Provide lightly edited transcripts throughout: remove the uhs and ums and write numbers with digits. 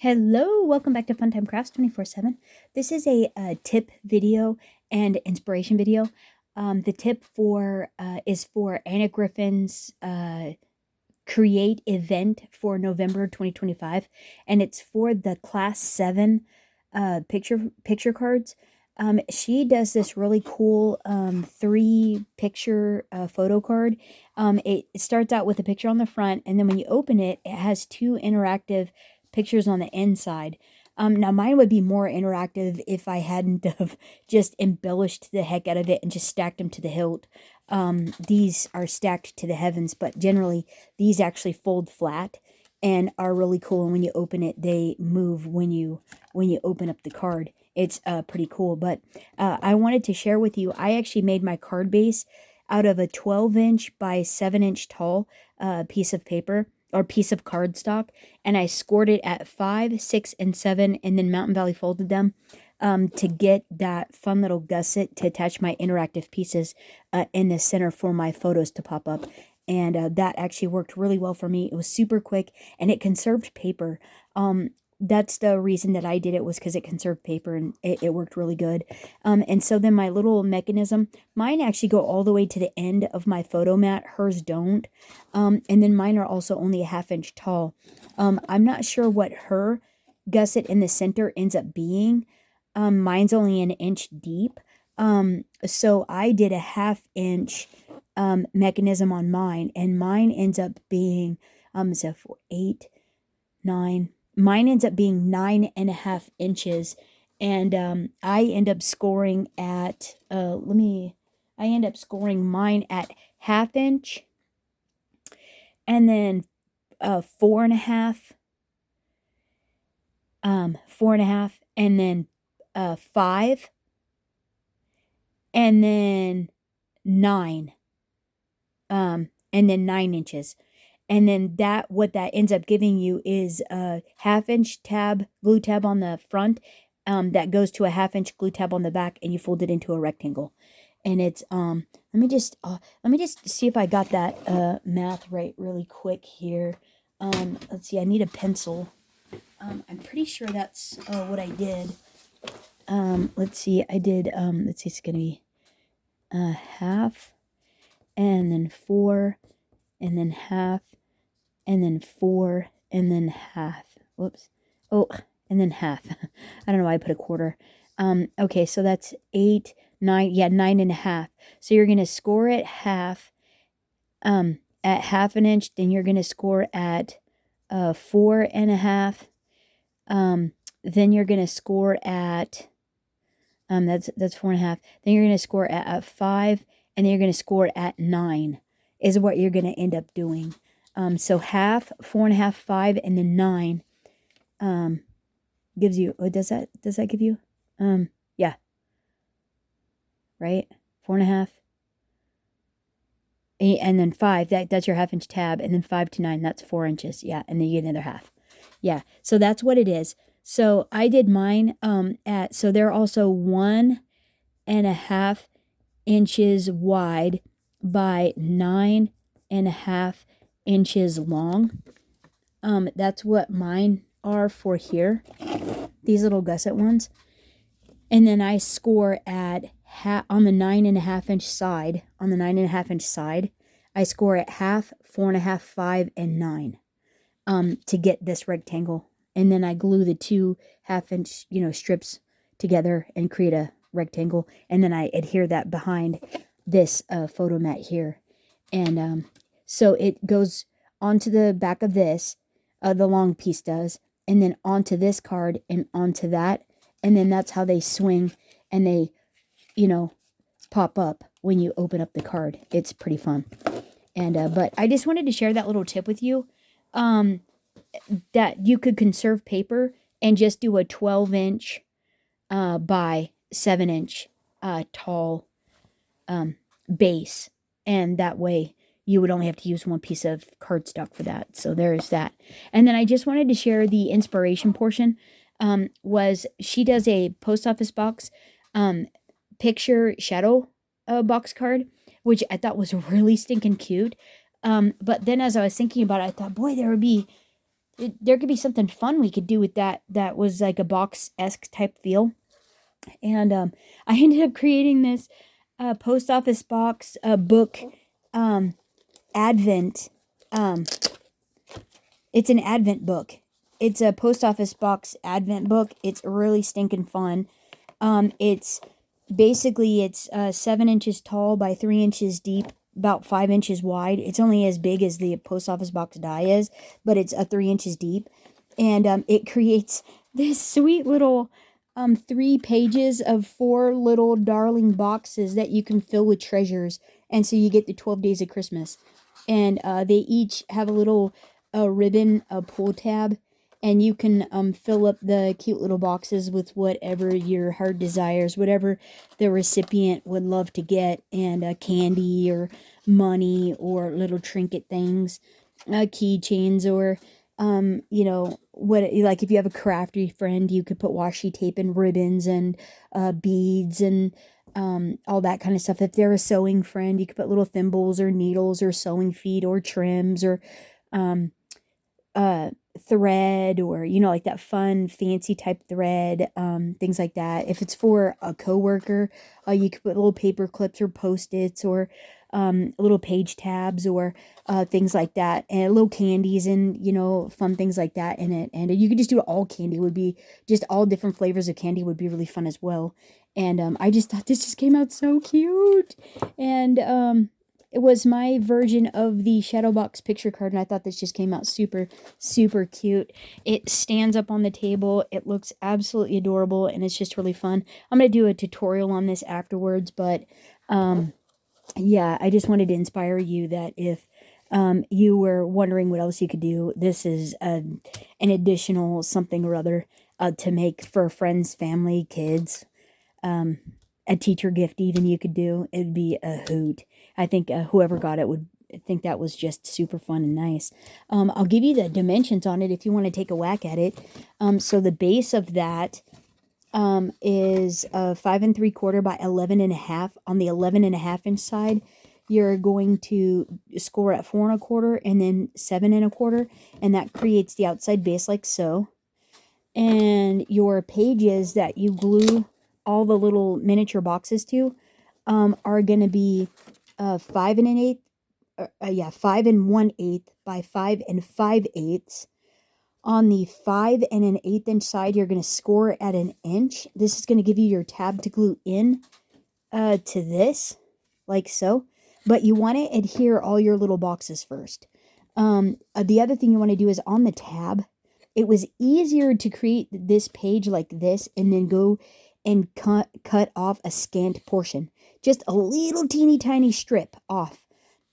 Hello, welcome back to Funtime Crafts 24/7. This is a tip video and inspiration video. The tip is for Anna Griffin's create event for November 2025, and it's for the Class 7 picture cards. She does this really cool 3 picture photo card. It starts out with a picture on the front, and then when you open it, it has 2 interactive pictures on the inside. Now mine would be more interactive if I hadn't have just embellished the heck out of it and just stacked them to the hilt. These are stacked to the heavens, but generally these actually fold flat and are really cool. And when you open it, they move when you open up the card. It's pretty cool. But I wanted to share with you, I actually made my card base out of a 12-inch by 7-inch tall piece of paper or piece of cardstock, and I scored it at 5, 6, and 7, and then Mountain Valley folded them to get that fun little gusset to attach my interactive pieces in the center for my photos to pop up. And that actually worked really well for me. It was super quick, and it conserved paper. That's the reason that I did it, was because it conserved paper, and it worked really good. And so then my little mechanism, mine actually go all the way to the end of my photo mat. Hers don't. And then mine are also only a 1/2 inch tall. I'm not sure what her gusset in the center ends up being. Mine's only an inch deep. So I did a 1/2 inch mechanism on mine, and mine ends up being so 4, 8, 9. Mine ends up being 9.5 inches, and I end up scoring at I end up scoring mine at 1/2 inch, and then 4.5, 4.5, and then 5, and then 9, and then 9 inches. And then what that ends up giving you is a 1/2 inch glue tab on the front, that goes to a 1/2 inch glue tab on the back, and you fold it into a rectangle. And it's let me just see if I got that math right really quick here. Let's see, I need a pencil. I'm pretty sure that's what I did. Let's see, I did let's see, it's gonna be 1/2, and then 4, and then 1/2, and then 4, and then 1/2. Whoops. Oh, and then 1/2. I don't know why I put a quarter. Okay, so that's 8, 9. Yeah, 9.5. So you're gonna score at 1/2, at 1/2 an inch. Then you're gonna score at 4.5. Then you're gonna score at that's 4.5. Then you're gonna score at 5, and then you're gonna score at 9. Is what you're gonna end up doing. So 1/2, 4.5, 5, and then 9 gives you, does that give you? Yeah. Right? 4.5. And then 5, that's your 1/2 inch tab, and then 5 to 9, that's 4 inches. Yeah, and then you get another 1/2. Yeah, so that's what it is. So I did mine so they're also 1.5 inches wide by 9.5 inches long. That's what mine are for here, these little gusset ones. And then I score at on the 9.5 inch side. On the 9.5 inch side, I score at 1/2, 4.5, 5, and 9 to get this rectangle. And then I glue the 2 1/2 inch strips together and create a rectangle. And then I adhere that behind this photo mat here. And so it goes onto the back of this, the long piece does, and then onto this card and onto that. And then that's how they swing, and they, pop up when you open up the card. It's pretty fun. And but I just wanted to share that little tip with you, that you could conserve paper and just do a 12-inch by 7-inch tall base, and that way you would only have to use one piece of cardstock for that. So there's that. And then I just wanted to share the inspiration portion. Was she does a post office box picture shadow box card, which I thought was really stinking cute. But then as I was thinking about it, I thought, boy, there would be there could be something fun we could do with that was like a box-esque type feel. And I ended up creating this post office box book advent. Um, it's an advent book. It's a post office box advent book. It's really stinking fun. It's basically it's 7 inches tall by 3 inches deep, about 5 inches wide. It's only as big as the post office box die is, but it's 3 inches deep, and it creates this sweet little 3 pages of 4 little darling boxes that you can fill with treasures, and so you get the 12 days of Christmas, and they each have a little ribbon, a pull tab, and you can fill up the cute little boxes with whatever your heart desires, whatever the recipient would love to get, and candy or money or little trinket things, keychains, or what, like if you have a crafty friend, you could put washi tape and ribbons and beads and all that kind of stuff. If they're a sewing friend, you could put little thimbles or needles or sewing feet or trims or um, thread, or like that fun fancy type thread, things like that. If it's for a coworker, you could put little paper clips or post-its, or little page tabs, or things like that, and little candies and fun things like that in it. And you could just do all candy, would be just all different flavors of candy would be really fun as well. And I just thought this just came out so cute. And it was my version of the Shadowbox picture card, and I thought this just came out super, super cute. It stands up on the table. It looks absolutely adorable, and it's just really fun. I'm going to do a tutorial on this afterwards, but yeah, I just wanted to inspire you that if you were wondering what else you could do, this is an additional something or other to make for friends, family, kids, a teacher gift even you could do. It'd be a hoot. I think whoever got it would think that was just super fun and nice. I'll give you the dimensions on it if you want to take a whack at it. So the base of that is 5 3/4 by 11 1/2. On the 11 1/2 inch side, you're going to score at 4 1/4 and then 7 1/4, and that creates the outside base like so. And your pages that you glue all the little miniature boxes to are going to be 5 1/8, 5 1/8 by 5 5/8. On the 5 1/8 inch side, you're going to score at 1 inch. This is going to give you your tab to glue in to this, like so. But you want to adhere all your little boxes first. The other thing you want to do is on the tab, it was easier to create this page like this and then go and cut off a scant portion. Just a little teeny tiny strip off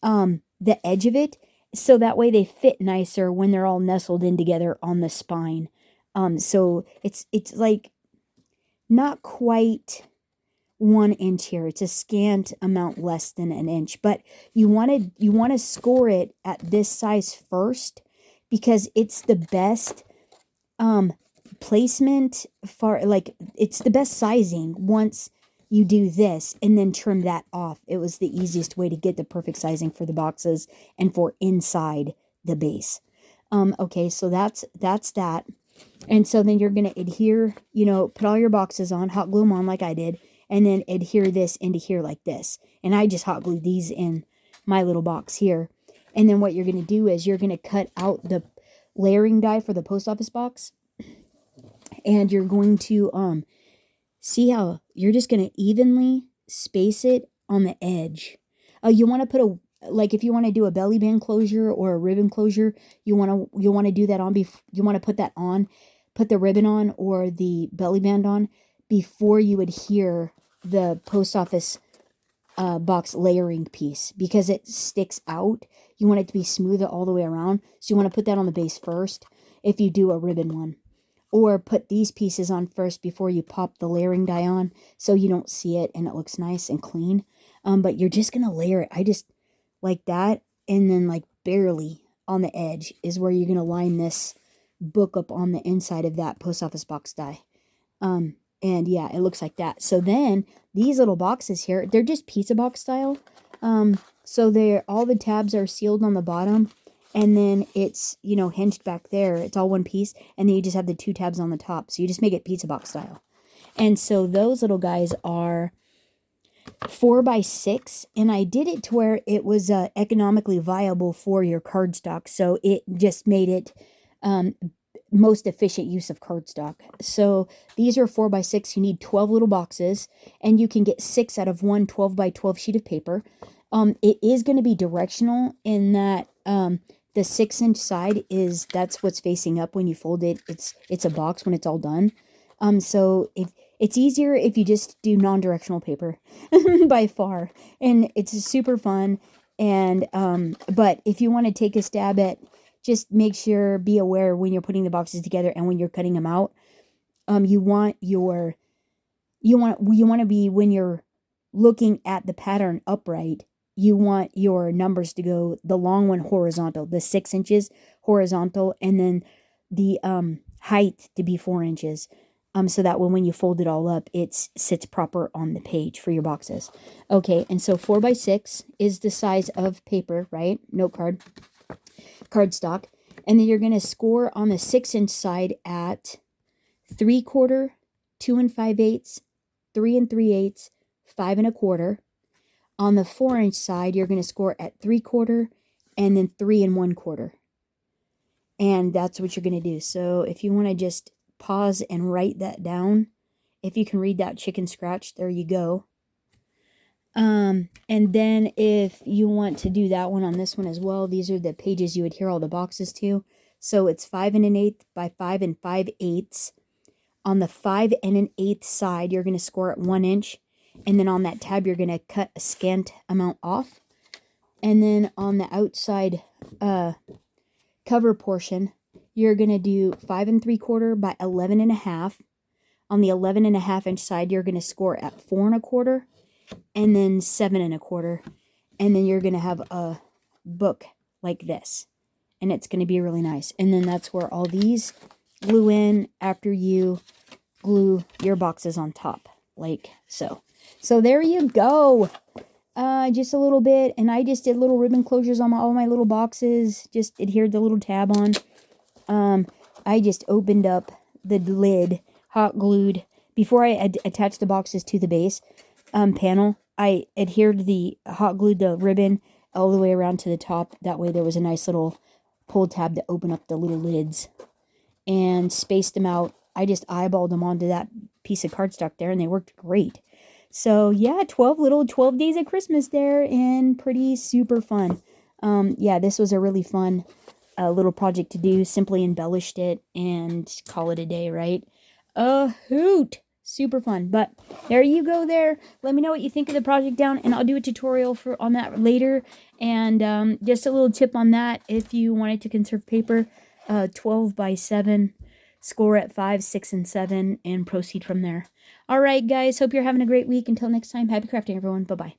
the edge of it, so that way they fit nicer when they're all nestled in together on the spine. So it's like not quite 1 inch here. It's a scant amount less than 1 inch, but you want to score it at this size first, because it's the best placement for, like, it's the best sizing once you do this and then trim that off. It was the easiest way to get the perfect sizing for the boxes and for inside the base. Okay, so that's that. And so then you're going to adhere, put all your boxes on, hot glue them on like I did, and then adhere this into here like this. And I just hot glued these in my little box here. And then what you're going to do is you're going to cut out the layering die for the post office box. And you're going to see how you're just going to evenly space it on the edge. You want to put like if you want to do a belly band closure or a ribbon closure, you want to do that on you want to put the ribbon on or the belly band on before you adhere the post office box layering piece, because it sticks out. You want it to be smooth all the way around, so you want to put that on the base first if you do a ribbon one. Or put these pieces on first before you pop the layering die on, so you don't see it and it looks nice and clean. But you're just going to layer it. I just like that. And then like barely on the edge is where you're going to line this book up on the inside of that post office box die. And yeah, it looks like that. So then these little boxes here, they're just pizza box style. So all the tabs are sealed on the bottom, and then it's, you know, hinged back there. It's all one piece, and then you just have the 2 tabs on the top. So you just make it pizza box style. And so those little guys are 4x6, and I did it to where it was economically viable for your cardstock. So it just made it most efficient use of cardstock. So these are 4x6. You need 12 little boxes, and you can get 6 out of one 12x12 sheet of paper. It is going to be directional in that the 6-inch side that's what's facing up when you fold it. It's a box when it's all done. So it's easier if you just do non-directional paper by far, and it's super fun. And but if you want to take a stab at, just make sure, be aware when you're putting the boxes together and when you're cutting them out. You want to be, when you're looking at the pattern upright, you want your numbers to go, the long one horizontal, the 6 inches horizontal, and then the height to be 4 inches. So that when you fold it all up, it sits proper on the page for your boxes. Okay, and so 4x6 is the size of paper, right? Note card, cardstock. And then you're going to score on the 6-inch side at 3/4, 2 5/8, 3 3/8, 5 1/4. On the 4-inch side, you're going to score at 3/4 and then 3 1/4. And that's what you're going to do. So if you want to just pause and write that down, if you can read that chicken scratch, there you go. And then if you want to do that one on this one as well, these are the pages you adhere all the boxes to. So it's 5 1/8 by 5 5/8. On the 5 1/8 side, you're going to score at 1 inch. And then on that tab, you're going to cut a scant amount off. And then on the outside cover portion, you're going to do 5 3/4 by 11 1/2. On the 11 1/2 inch side, you're going to score at 4 1/4 and then 7 1/4. And then you're going to have a book like this. And it's going to be really nice. And then that's where all these glue in after you glue your boxes on top, like so. So there you go. Just a little bit, and I just did little ribbon closures on all my little boxes, just adhered the little tab on. I just opened up the lid, hot glued, before I attached the boxes to the base panel, I adhered hot glued the ribbon all the way around to the top. That way there was a nice little pull tab to open up the little lids, and spaced them out. I just eyeballed them onto that piece of cardstock there, and they worked great. So yeah, 12 days of Christmas there, and pretty super fun. Yeah, this was a really fun little project to do. Simply embellished it and call it a day, right? A hoot! Super fun. But there you go there. Let me know what you think of the project down, and I'll do a tutorial on that later. And just a little tip on that, if you wanted to conserve paper, 12x7, score at 5, 6, and 7, and proceed from there. All right, guys. Hope you're having a great week. Until next time, happy crafting, everyone. Bye-bye.